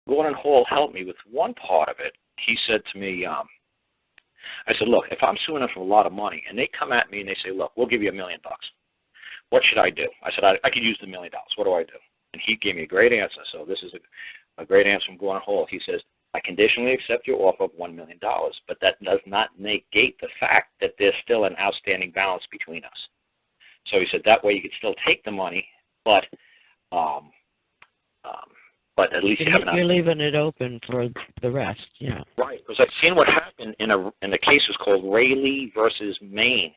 Gordon Hall helped me with one part of it. He said to me, I said, look, if I'm suing them for a lot of money, and they come at me and they say, look, we'll give you $1 million. What should I do? I said, I could use the $1 million. What do I do? And he gave me a great answer. So this is a great answer from Gordon Hall. He says, I conditionally accept your offer of $1 million, but that does not negate the fact that there's still an outstanding balance between us. So he said that way you could still take the money, but at least you have an. You're leaving it open for the rest, yeah. Right, because I've seen what happened in the case was called Rayleigh versus Maine.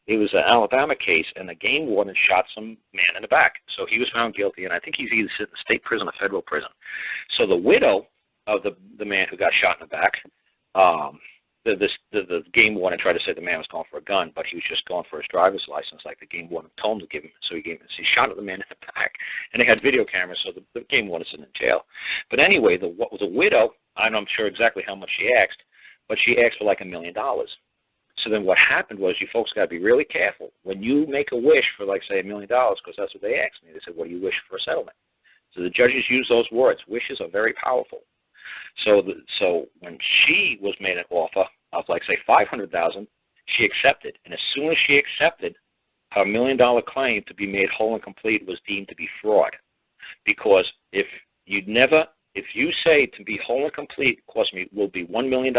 It was an Alabama case, and the game warden shot some man in the back. So he was found guilty, and I think he's either sitting in state prison or federal prison. So the widow of the man who got shot in the back, the game warden tried to say the man was going for a gun, but he was just going for his driver's license, like the game warden told him to give him. So he shot at the man in the back, and they had video cameras, so the game warden's in jail. But anyway, the widow, I'm not sure exactly how much she asked, but she asked for like $1 million. So then what happened was, you folks got to be really careful when you make a wish for, like, say, $1 million, because that's what they asked me. They said, what do you wish for a settlement? So the judges use those words. Wishes are very powerful. So when she was made an offer of, like, say, $500,000, she accepted. And as soon as she accepted, her $1 million claim to be made whole and complete was deemed to be fraud. Because if you say to be whole and complete, cost me will be $1 million,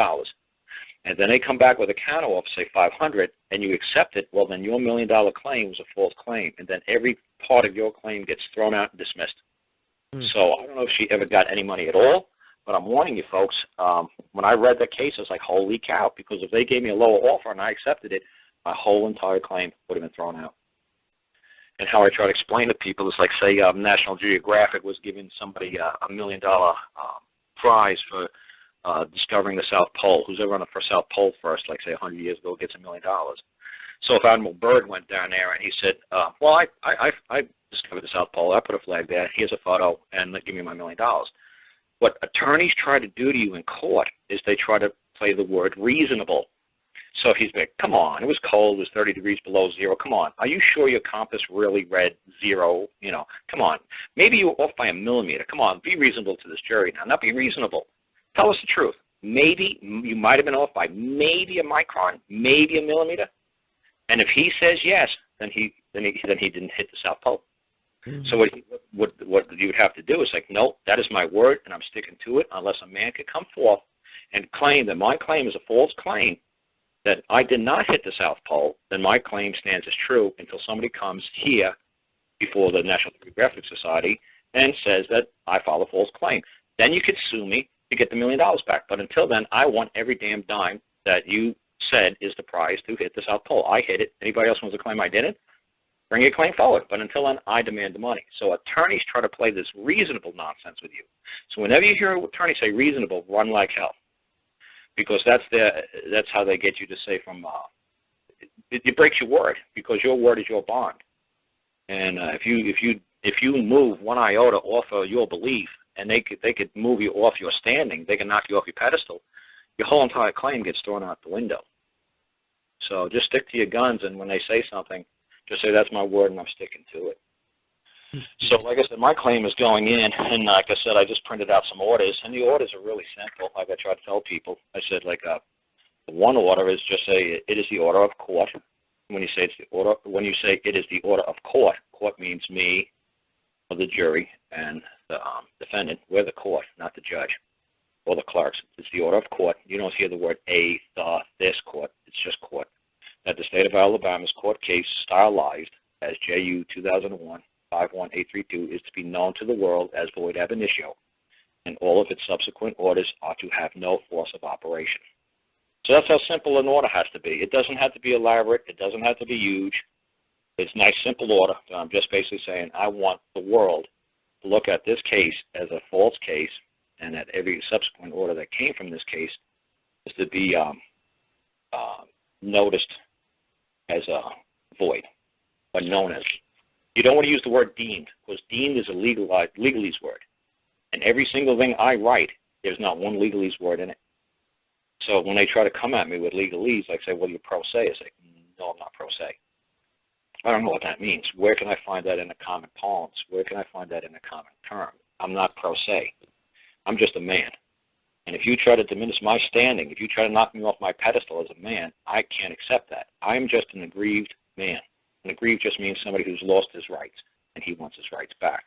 and then they come back with a counter offer, say $500,000, and you accept it, well, then your $1 million claim was a false claim, and then every part of your claim gets thrown out and dismissed. So I don't know if she ever got any money at all, but I'm warning you folks, when I read that case, I was like, holy cow, because if they gave me a lower offer and I accepted it, my whole entire claim would have been thrown out. And how I try to explain to people is like, say, National Geographic was giving somebody a $1 million prize for discovering the South Pole. Who's ever on the South Pole first, like, say, 100 years ago, gets $1 million. So if Admiral Byrd went down there and he said, well, I discovered the South Pole, I put a flag there, here's a photo, and give me my $1 million. What attorneys try to do to you in court is they try to play the word reasonable. So he's like, come on, it was cold, it was 30 degrees below zero, come on. Are you sure your compass really read zero? You know, come on. Maybe you were off by 1 millimeter. Come on, be reasonable to this jury now. Not be reasonable. Tell us the truth. Maybe you might have been off by maybe a micron, maybe a millimeter. And if he says yes, then he didn't hit the South Pole. So what you would have to do is like, no, that is my word, and I'm sticking to it unless a man could come forth and claim that my claim is a false claim, that I did not hit the South Pole, then my claim stands as true until somebody comes here before the National Geographic Society and says that I filed a false claim. Then you could sue me to get the $1 million back. But until then, I want every damn dime that you said is the prize to hit the South Pole. I hit it. Anybody else wants to claim I didn't? Bring your claim forward. But until then, I demand the money. So attorneys try to play this reasonable nonsense with you. So whenever you hear attorneys say reasonable, run like hell, because that's how they get you to say from it breaks your word, because your word is your bond. And if you move one iota off of your belief, and they could move you off your standing, they can knock you off your pedestal, your whole entire claim gets thrown out the window. So just stick to your guns, and when they say something, just say, that's my word, and I'm sticking to it. So like I said, my claim is going in, and like I said, I just printed out some orders, and the orders are really simple. Like I try to tell people, I said, like, the one order is just say, it is the order of court. When you say it's the order, when you say it is the order of court, court means me, or the jury, and the defendant. We're the court, not the judge or the clerks. It's the order of court. You don't hear the word this court. It's just court. That the state of Alabama's court case stylized as JU 2001-51832 is to be known to the world as void ab initio, and all of its subsequent orders are to have no force of operation. So that's how simple an order has to be. It doesn't have to be elaborate. It doesn't have to be huge. It's a nice, simple order. I'm just basically saying I want the world to look at this case as a false case, and that every subsequent order that came from this case is to be noticed as void, or known as. You don't want to use the word deemed, because deemed is a legalese word. And every single thing I write, there's not one legalese word in it. So when they try to come at me with legalese, I say, well, you're pro se. I say, no, I'm not pro se. I don't know what that means. Where can I find that in a common parlance? Where can I find that in a common term? I'm not pro se. I'm just a man. And if you try to diminish my standing, if you try to knock me off my pedestal as a man, I can't accept that. I'm just an aggrieved man. An aggrieved just means somebody who's lost his rights, and he wants his rights back.